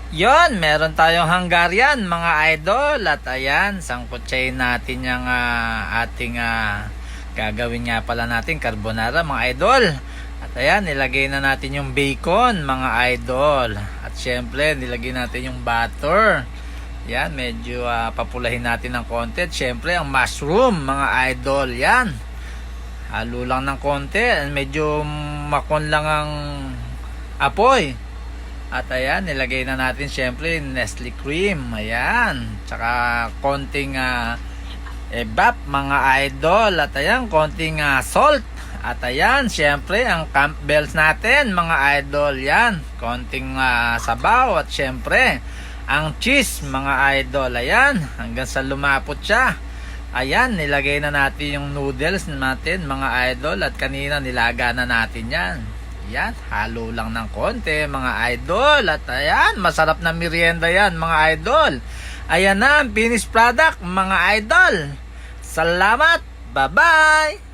Yon, meron tayong Hungarian mga idol. At ayan, sangkutsayin natin yung ating gagawin nga pala natin carbonara mga idol. At ayan, nilagay na natin yung bacon mga idol. At syempre, nilagay natin yung butter. Yan, medyo papulahin natin ng konti. At syempre, ang mushroom mga idol. Yan, halo lang ng konti. Medyo makon lang ang apoy. At ayan, nilagay na natin syempre Nestle cream. Ayan, tsaka konting evap mga idol. At ayan, konting salt. At ayan, syempre ang Campbell's natin mga idol. Yan, konting sabaw. At syempre ang cheese mga idol. Ayan, hanggang sa lumapot siya. Ayan, nilagay na natin yung noodles natin mga idol. At kanina nilaga na natin yan. Yan, halo lang ng konti mga idol. At ayan, masarap na merienda yan mga idol. Ayan na ang finished product mga idol. Salamat, bye bye.